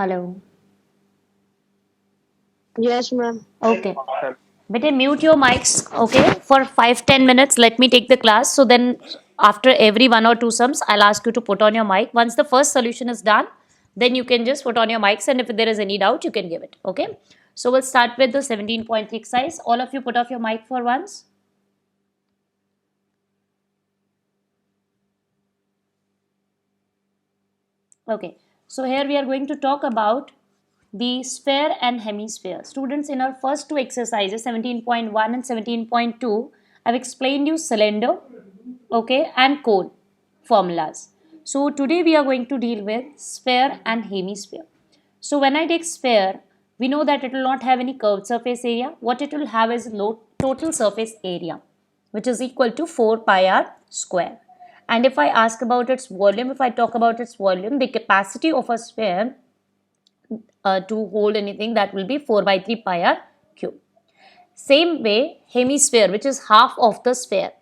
Hello. Yes, ma'am. Okay. Better mute your mics, okay, for 5-10 minutes. Let me take the class. So then, after every one or two sums, I'll ask you to put on your mic. Once the first solution is done, then you can just put on your mics, and if there is any doubt, you can give it. Okay. So we'll start with the 17.3 exercise. All of you put off your mic for once. Okay, so here we are going to talk about the sphere and hemisphere. Students, in our first two exercises, 17.1 and 17.2, I've explained you cylinder, okay, and cone formulas. So today we are going to deal with sphere and hemisphere. So when I take sphere, we know that it will not have any curved surface area. What it will have is total surface area, which is equal to 4 pi r square. And if I ask about its volume, if I talk about its volume, the capacity of a sphere to hold anything, that will be 4 by 3 pi r cube. Same way, hemisphere, which is half of the sphere.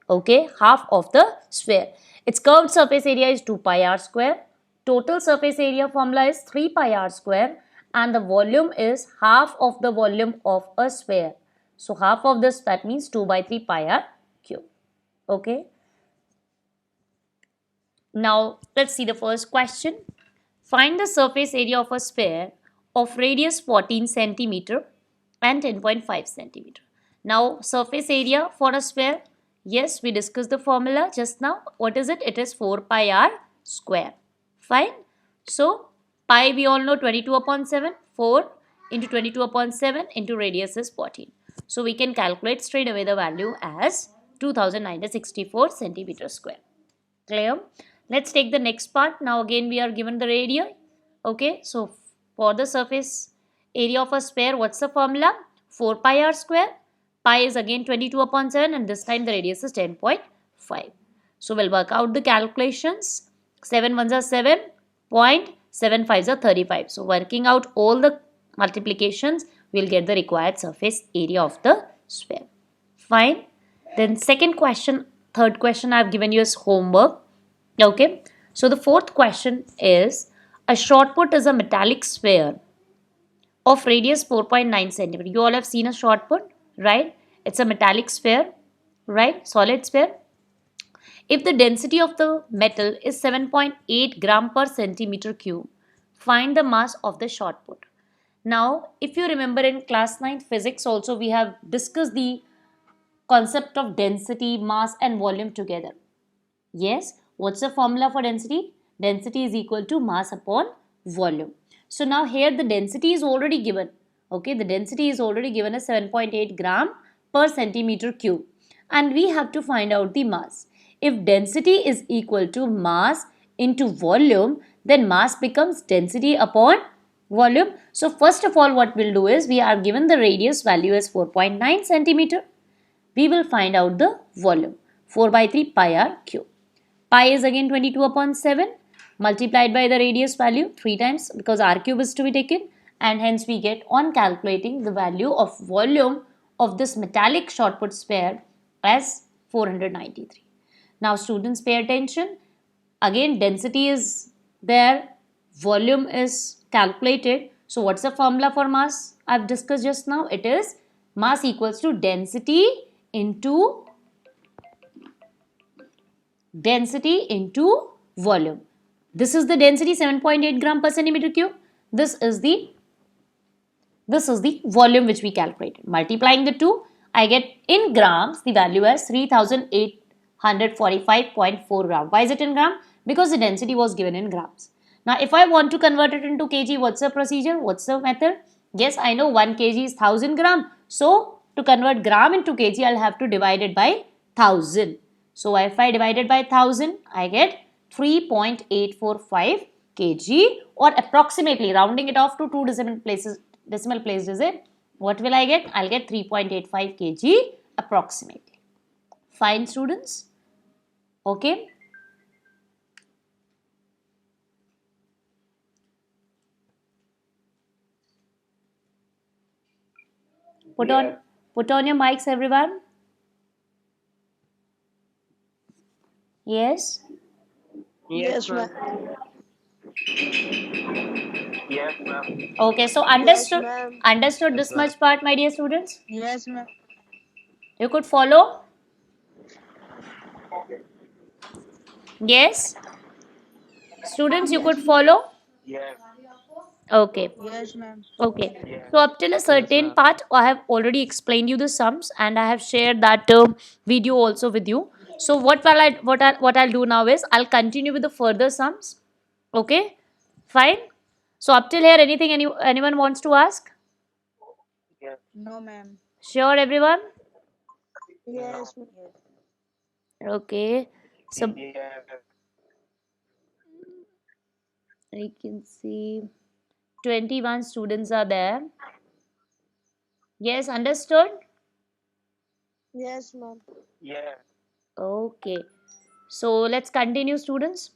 Okay, half of the sphere. Its curved surface area is 2 pi r square. Total surface area formula is 3 pi r square. And the volume is half of the volume of a sphere. So half of this, that means 2 by 3 pi r cube. Okay. Now let's see the first question. Find the surface area of a sphere of radius 14 centimeter and 10.5 centimeter. Now surface area for a sphere, yes, we discussed the formula just now. What is it? It is 4 pi r square. Fine. So pi we all know 22 upon 7, 4 into 22 upon 7 into radius is 14. So we can calculate straight away the value as 2964 centimeter square. Clear? Let's take the next part. Now again we are given the radii. Okay, so for the surface area of a sphere, what's the formula? 4 pi r square. Pi is again 22 upon 7 and this time the radius is 10.5. So we'll work out the calculations. 7 ones are 7, 0.75 are 35. So working out all the multiplications, we'll get the required surface area of the sphere. Fine. Then second question, third question I've given you as homework. Okay. So the fourth question is, a shot put is a metallic sphere of radius 4.9 centimeter. You all have seen a shot put, right? It's a metallic sphere, right? Solid sphere. If the density of the metal is 7.8 gram per centimeter cube, find the mass of the shot put. Now, if you remember in class 9 physics also, we have discussed the concept of density, mass and volume together. Yes, what's the formula for density? Density is equal to mass upon volume. So now here the density is already given. Okay, the density is already given as 7.8 gram per centimeter cube. And we have to find out the mass. If density is equal to mass into volume, then mass becomes density upon volume. So first of all, what we'll do is, we are given the radius value as 4.9 centimeter. We will find out the volume, 4 by 3 pi r cube. Pi is again 22 upon 7 multiplied by the radius value 3 times, because r cube is to be taken, and hence we get, on calculating, the value of volume of this metallic shot put sphere as 493. Now students, pay attention. Again density is there, volume is calculated. So what's the formula for mass? I've discussed just now. It is mass equals to density into volume. This is the density, 7.8 gram per centimeter cube. This is the volume which we calculated. Multiplying the two, I get in grams the value as 3845.4 gram. Why is it in gram? Because the density was given in grams. Now if I want to convert it into kg, what's the procedure? What's the method? Yes, I know 1 kg is 1000 gram. So to convert gram into kg, I'll have to divide it by 1000. So if I divide it by 1000, I get 3.845 kg, or approximately, rounding it off to two decimal places it, what will I get? I'll get 3.85 kg approximately. Fine students. Okay. Put on your mics, everyone. Yes. Yes, ma'am. Yes, ma'am. Okay, so Yes, understood? ma'am. Understood Yes, this ma'am. much part, my dear students? Yes, ma'am. You could follow? Yes? Students, you could follow? Yes. Okay. Yes, ma'am. Okay. Yes. So up till a Yes, certain ma'am. part, I have already explained you the sums, and I have shared that video also with you. So what I'll do now is I'll continue with the further sums. Okay? Fine. So up till here, anyone wants to ask? Yes. No, ma'am. Sure, everyone. No. Yes, ma'am. Okay. So Yes. I can see 21 students are there. Yes, understood? Yes, ma'am. Yes. Okay. So let's continue, students.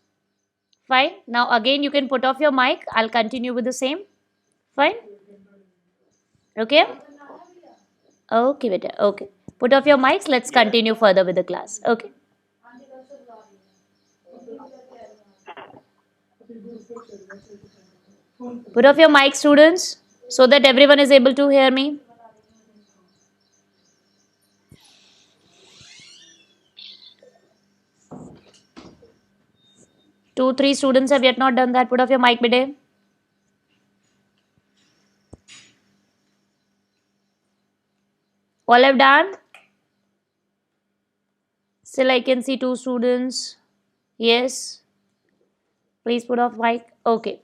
Fine. Now again, you can put off your mic. I'll continue with the same. Fine. Okay. Okay, beta. Okay. Put off your mics. Let's Yes. continue further with the class. Okay. Put off your mic, students, so that everyone is able to hear me. 2, 3 students have yet not done that. Put off your mic, beta. All have done. Still, I can see 2 students. Yes. Please put off mic. Okay.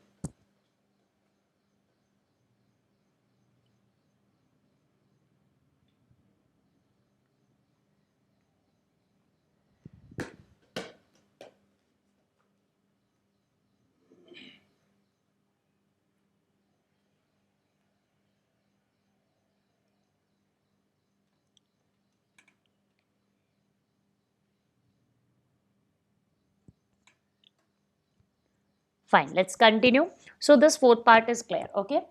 Fine. Let's continue. So this fourth part is clear. Okay.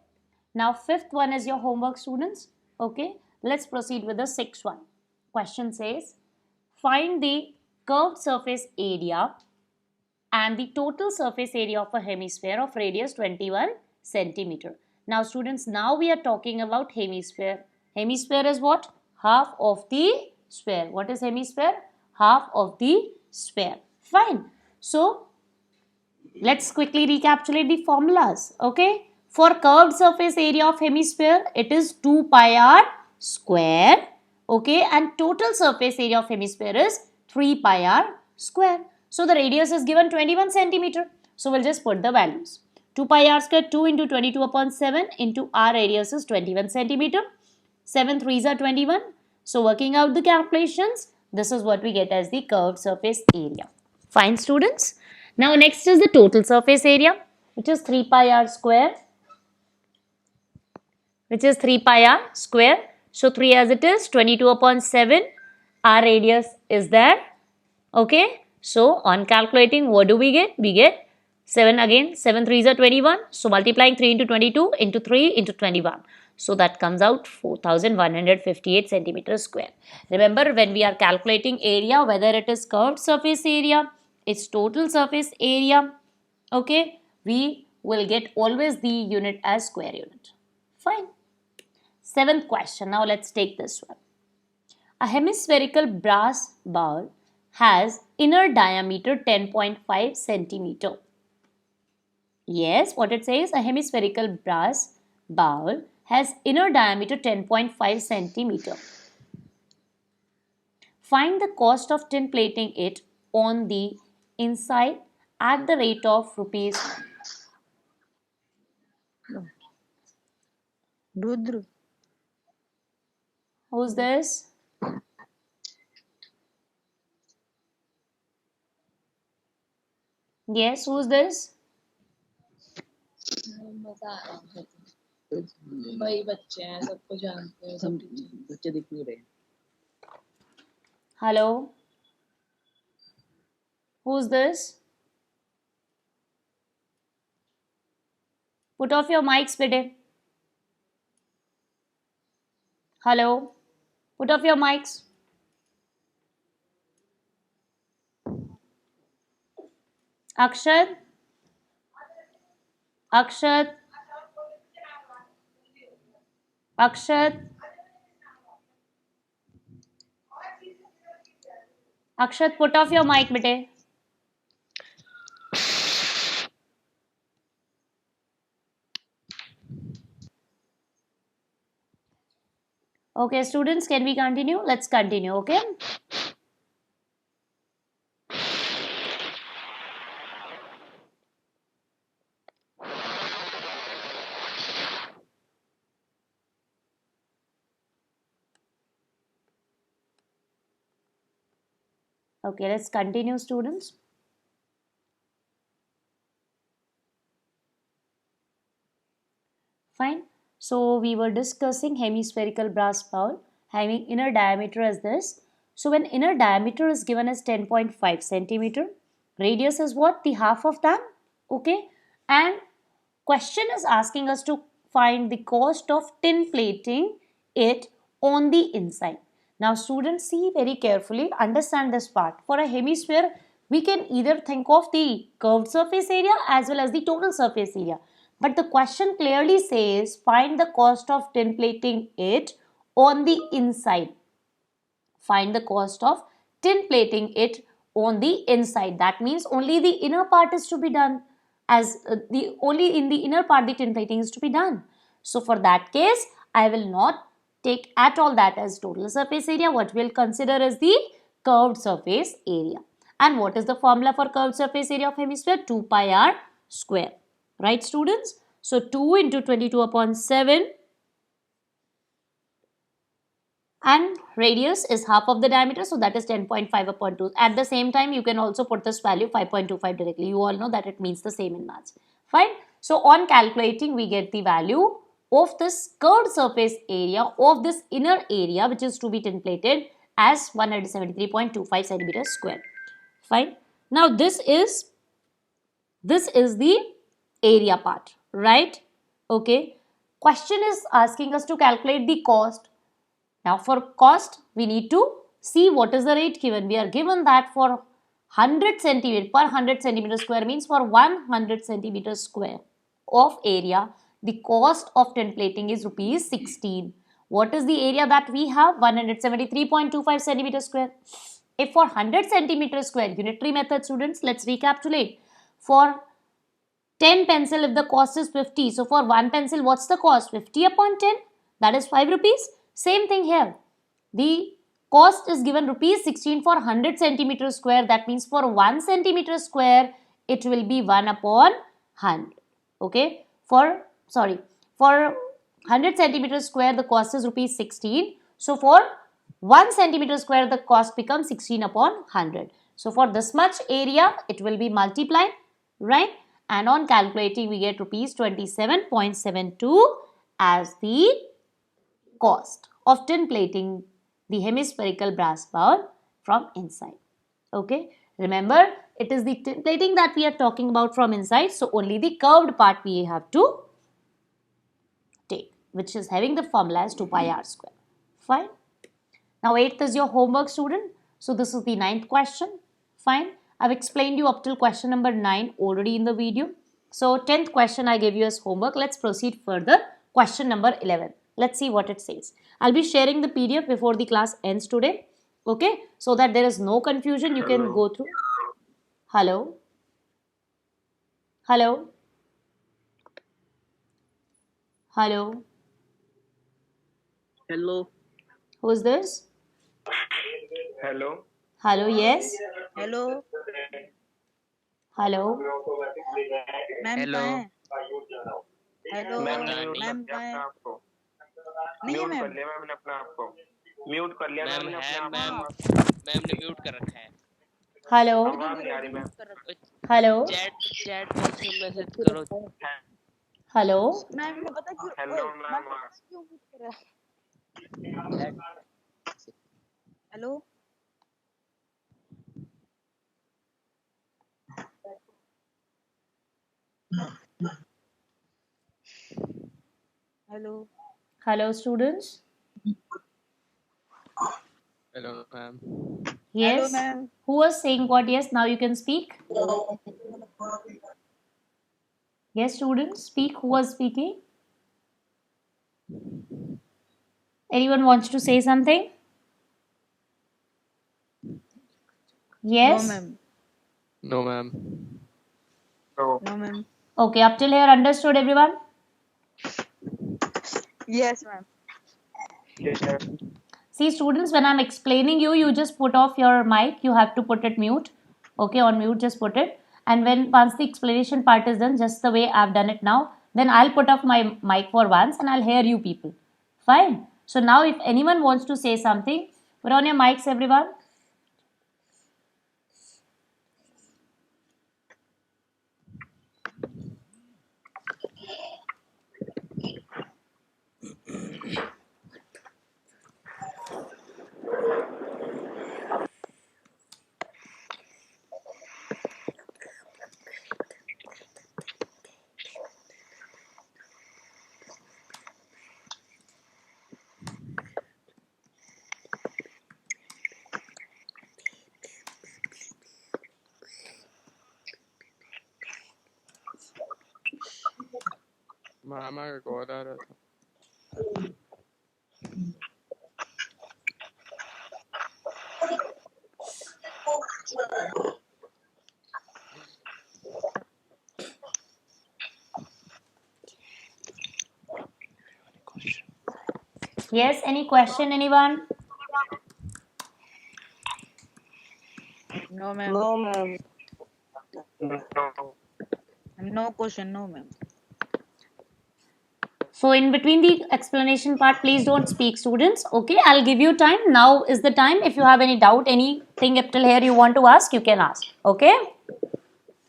Now fifth one is your homework, students. Okay. Let's proceed with the sixth one. Question says, find the curved surface area and the total surface area of a hemisphere of radius 21 centimeter. Now students, now we are talking about hemisphere. Hemisphere is what? Half of the sphere. What is hemisphere? Half of the sphere. Fine. So let's quickly recapitulate the formulas. Okay. For curved surface area of hemisphere, it is 2 pi r square. Okay. And total surface area of hemisphere is 3 pi r square. So the radius is given 21 centimeter. So we'll just put the values. 2 pi r square, 2 into 22 upon 7 into r radius is 21 centimeter. 7 threes are 21. So working out the calculations, this is what we get as the curved surface area. Fine, students. Now next is the total surface area, which is 3 pi r square, which is 3 pi r square. So 3 as it is, 22 upon 7, r radius is there. Okay. So on calculating, what do we get? We get 7 again, 7 threes are 21. So multiplying 3 into 22 into 3 into 21. So that comes out 4158 centimeters square. Remember, when we are calculating area, whether it is curved surface area, its total surface area, okay, we will get always the unit as square unit. Fine. Seventh question. Now let's take this one. A hemispherical brass bowl has inner diameter 10.5 centimeter. Yes, what it says, a hemispherical brass bowl has inner diameter 10.5 centimeter. Find the cost of tin plating it on the inside at the rate of rupees. Rudra. Who's this? Yes, who's this? बता रहा हूँ वही बच्चे हैं सबको जानते हैं सब बच्चे दिख नहीं रहे Hello? Who's this? Put off your mics, bete. Hello? Put off your mics. Akshat? Akshat? Akshat. Akshat, put off your mic, bete. Okay, students, can we continue? Let's continue, okay? Okay, let's continue, students. Fine. So we were discussing hemispherical brass bowl having inner diameter as this. So when inner diameter is given as 10.5 centimeter, radius is what? The half of that. Okay. And question is asking us to find the cost of tin plating it on the inside. Now students, see very carefully, understand this part. For a hemisphere, we can either think of the curved surface area as well as the total surface area. But the question clearly says find the cost of tin plating it on the inside. Find the cost of tin plating it on the inside. That means only the inner part is to be done, as the only in the inner part the tin plating is to be done. So for that case, I will not take at all that as total surface area. What we'll consider is the curved surface area. And what is the formula for curved surface area of hemisphere? 2 pi r square. Right, students? So 2 into 22 upon 7, and radius is half of the diameter, so that is 10.5 upon 2. At the same time, you can also put this value 5.25 directly. You all know that it means the same in maths. Fine. So on calculating, we get the value of this curved surface area of this inner area, which is to be tin plated, as 173.25 centimeters square. Fine. Now this is the area part, right? Okay. Question is asking us to calculate the cost. Now for cost, we need to see what is the rate given. We are given that for 100 centimeter per 100 centimeter square, means for 100 centimeter square of area, the cost of tin plating is rupees 16. What is the area that we have? 173.25 centimeter square. If for 100 centimeter square, unitary method, students, let's recapitulate. For 10 pencil, if the cost is 50, so for 1 pencil, what's the cost? 50 upon 10, that is 5 rupees. Same thing here. The cost is given rupees 16 for 100 centimeter square. That means for 1 centimeter square, it will be 1 upon 100. Okay. For 100 centimeter square, the cost is rupees 16. So for 1 centimeter square, the cost becomes 16 upon 100. So for this much area, it will be multiplied, right? And on calculating, we get rupees 27.72 as the cost of tin plating the hemispherical brass bowl from inside. Okay. Remember, it is the tin plating that we are talking about from inside. So only the curved part we have to take, which is having the formula as 2 pi r square. Fine. Now 8th is your homework, student. So this is the 9th question. Fine. I've explained you up till question number 9 already in the video. So 10th question I gave you as homework. Let's proceed further. Question number 11. Let's see what it says. I'll be sharing the PDF before the class ends today. Okay. So that there is no confusion. You can go through. Hello. Hello. Hello. Hello. Who is this? Hello. Hello. Yes. Hello Hello. Ma'am hello. कहाँ है hello ma'am ने mute ma'am कर कहाँ दिया है अपने आप को। नहीं है म्यूट कर मैम लिया मैम ने अपने आप को। म्यूट कर लिया मैम ने अपने आप को। मैम ने म्यूट कर रखा है। Hello. आवाज नहीं आ रही मैम। Hello. चैट बॉक्स में मैसेज करो। Hello. मैम ने पता क्यों हेलो ओए, मैम। मैम ने पता क्यों म्यूट करा hello hello Hello, students. Hello ma'am. Hello Yes. Ma'am Who was saying what? Yes, now you can speak. Yes, students, speak. Who was speaking? Anyone wants to say something? No, Yes? ma'am. No, ma'am. No. No, ma'am. Okay, up till here understood everyone? Yes, ma'am. Yes, sir. See students, when I'm explaining you, you just put off your mic. You have to put it mute. Okay, on mute, just put it. And once the explanation part is done, just the way I've done it now, then I'll put off my mic for once and I'll hear you people. Fine. So now if anyone wants to say something, put on your mics everyone. मामा का call आ रहा था। Yes, any question anyone? No, ma'am. No, ma'am. No. No question. No, ma'am. So in between the explanation part, please don't speak students. Okay, I'll give you time. Now is the time. If you have any doubt, anything up till here you want to ask, you can ask. Okay?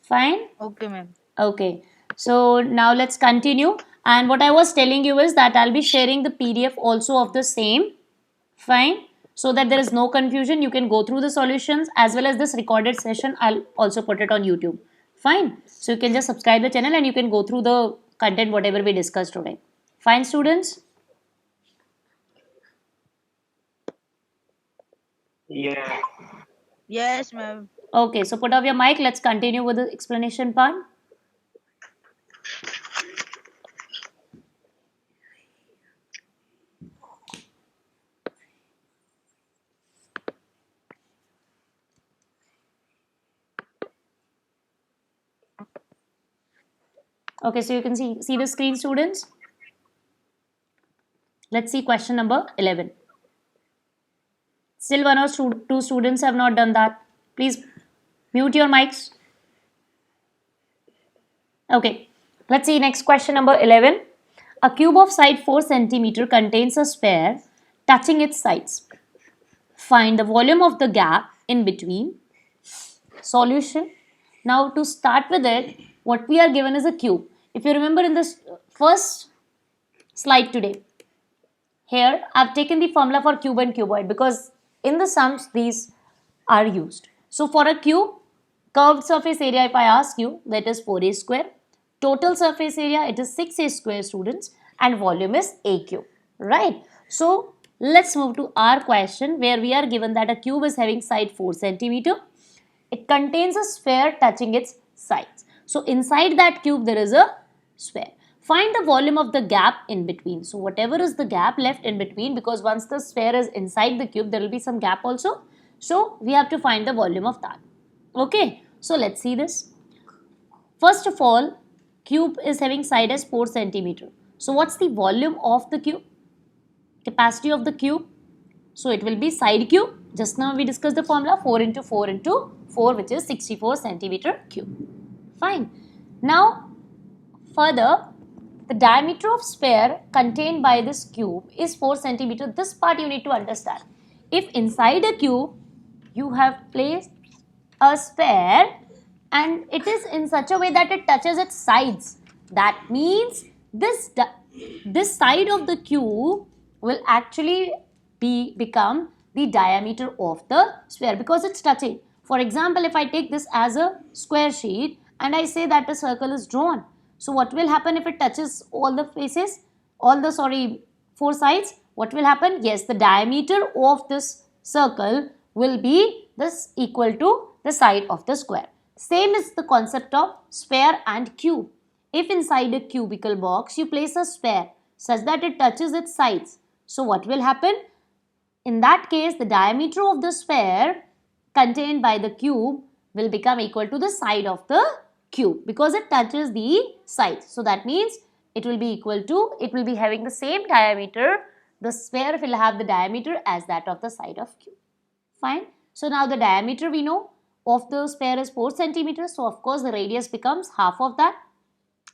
Fine? Okay, ma'am. Okay. So now let's continue. And what I was telling you is that I'll be sharing the PDF also of the same. Fine? So that there is no confusion. You can go through the solutions as well as this recorded session. I'll also put it on YouTube. Fine? So you can just subscribe the channel and you can go through the content whatever we discussed today. Fine, students? Yeah. Yes, ma'am. Okay, so put off your mic. Let's continue with the explanation part. Okay, so you can see the screen, students. Let's see question number 11. Still one or two students have not done that. Please mute your mics. Okay, let's see next question number 11. A cube of side 4 centimeter contains a sphere touching its sides. Find the volume of the gap in between. Solution. Now to start with it, what we are given is a cube. If you remember in this first slide today, here I've taken the formula for cube and cuboid because in the sums these are used. So for a cube, curved surface area if I ask you, that is 4a square. Total surface area, it is 6a square, students, and volume is a cube, right? So let's move to our question where we are given that a cube is having side 4 centimeter. It contains a sphere touching its sides. So inside that cube there is a sphere. Find the volume of the gap in between. So whatever is the gap left in between, because once the sphere is inside the cube there will be some gap also. So we have to find the volume of that. Okay, so let's see this. First of all, cube is having side as 4 centimeter. So what's the volume of the cube? Capacity of the cube? So it will be side cube. Just now we discussed the formula 4 into 4 into 4, which is 64 centimeter cube. Fine. Now further, the diameter of sphere contained by this cube is 4 centimeter. This part you need to understand. If inside a cube you have placed a sphere and it is in such a way that it touches its sides, that means this side of the cube will actually become the diameter of the sphere because it's touching. For example, if I take this as a square sheet and I say that a circle is drawn, so what will happen if it touches all the faces, four sides? What will happen? Yes, the diameter of this circle will be this equal to the side of the square. Same is the concept of sphere and cube. If inside a cubical box you place a sphere such that it touches its sides, So what will happen? In that case, the diameter of the sphere contained by the cube will become equal to the side of the cube because it touches the side. So that means it will be equal to, it will be having the same diameter. The sphere will have the diameter as that of the side of cube. Fine. So now the diameter we know of the sphere is 4 centimeters. So of course the radius becomes half of that,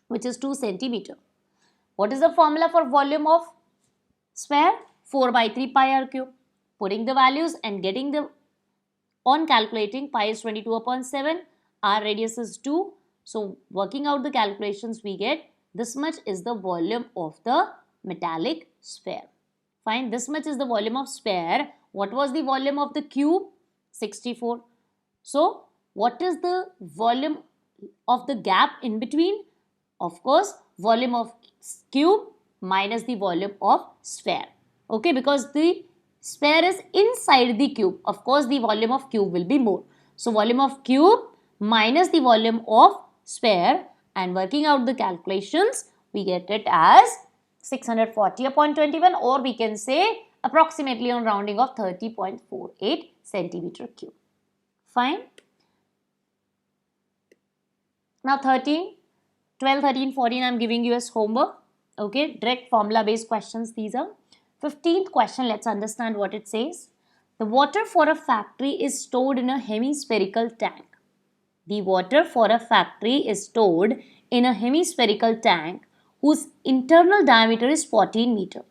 which is 2 centimeter. What is the formula for volume of sphere? 4 by 3 pi r cube. Putting the values and getting the, on calculating, pi is 22 upon 7, r radius is 2. So working out the calculations, we get this much is the volume of the metallic sphere. Fine, this much is the volume of sphere. What was the volume of the cube? 64. So what is the volume of the gap in between? Of course, volume of cube minus the volume of sphere. Okay, because the sphere is inside the cube. Of course, the volume of cube will be more. So volume of cube minus the volume of sphere, and working out the calculations, we get it as 640 upon 21, or we can say approximately on rounding of 30.48 centimeter cube. Fine. Now 13, 12, 13, 14 I am giving you as homework. Okay, direct formula based questions these are. 15th question, let's understand what it says. The water for a factory is stored in a hemispherical tank. The water for a factory is stored in a hemispherical tank whose internal diameter is 14 meter.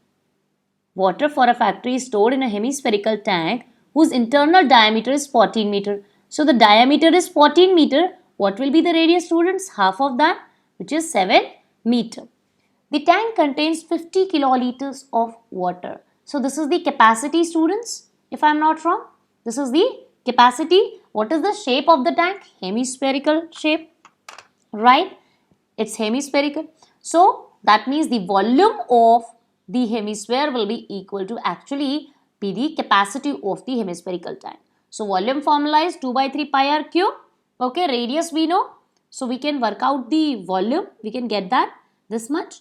Water for a factory is stored in a hemispherical tank whose internal diameter is 14 meter. So the diameter is 14 meter. What will be the radius, students? Half of that, which is 7 meter. The tank contains 50 kiloliters of water. So this is the capacity, students, if I am not wrong. This is the capacity. What is the shape of the tank? Hemispherical shape, right? It's hemispherical. So that means the volume of the hemisphere will be equal to actually be the capacity of the hemispherical tank. So volume formula is 2 by 3 pi r cube. Okay, radius we know. So we can work out the volume. We can get that this much.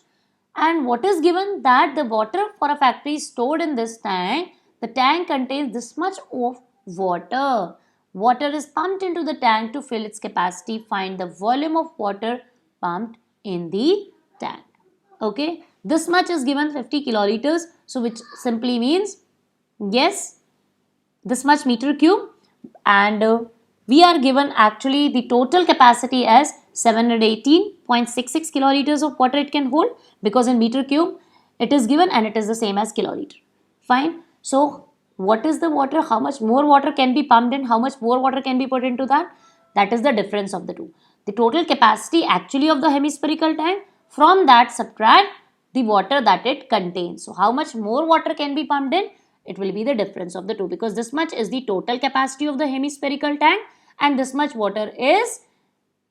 And what is given? That the water for a factory is stored in this tank. The tank contains this much of water. Water is pumped into the tank to fill its capacity. Find the volume of water pumped in the tank. Okay, this much is given 50 kiloliters. So which simply means, yes, this much meter cube, and we are given actually the total capacity as 718.66 kiloliters of water it can hold, because in meter cube it is given and it is the same as kiloliter. Fine. So what is the water? How much more water can be pumped in? How much more water can be put into that? That is the difference of the two. The total capacity actually of the hemispherical tank, from that subtract the water that it contains. So how much more water can be pumped in? It will be the difference of the two, because this much is the total capacity of the hemispherical tank and this much water is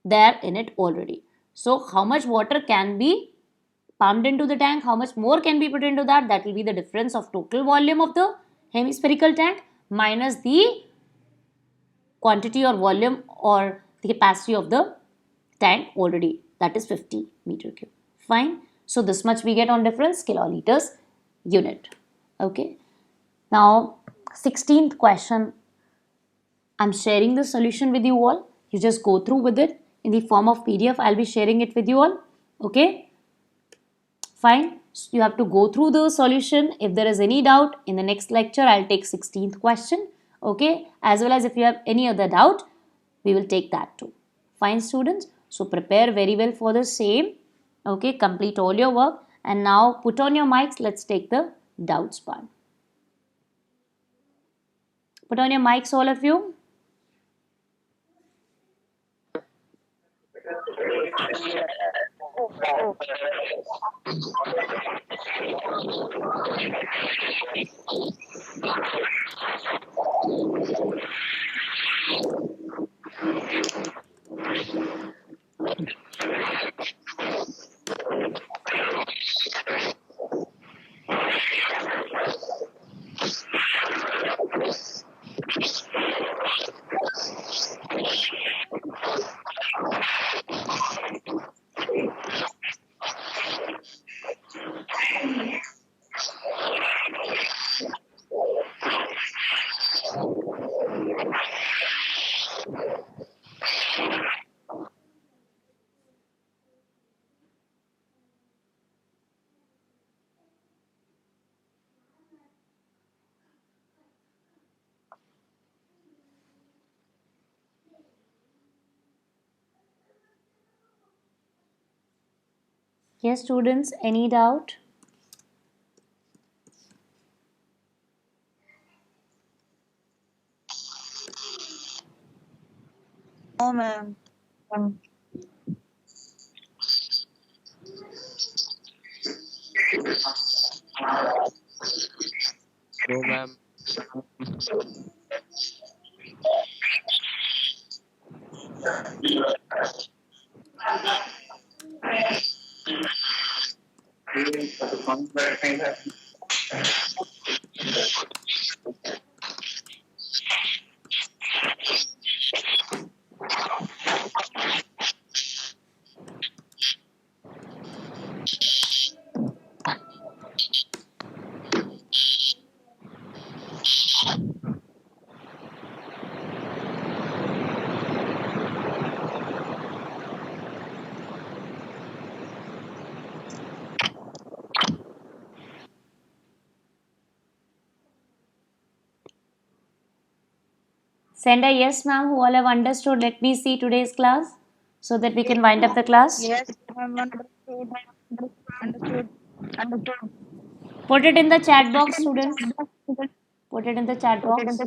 there in it already. So how much water can be pumped into the tank, how much more can be put into that? That will be the difference of total volume of the hemispherical tank minus the quantity or volume or the capacity of the tank already, that is 50 meter cube. Fine. So this much we get on difference, kiloliters unit. Okay. Now 16th question, I'm sharing the solution with you all. You just go through with it in the form of PDF. I'll be sharing it with you all. Okay. Fine. So you have to go through the solution. If there is any doubt, in the next lecture I'll take 16th question. Okay. As well as if you have any other doubt, we will take that too. Fine, students. So prepare very well for the same. Okay. Complete all your work. And now put on your mics. Let's take the doubts part. Put on your mics, all of you. Yes, students, any doubt? No, ma'am. No, ma'am. Send a yes, ma'am, who all have understood. Let me see today's class so that we can wind up the class. Yes, ma'am. Understood. Understood. Understood. Put it in the chat box, students. Put it in the chat box.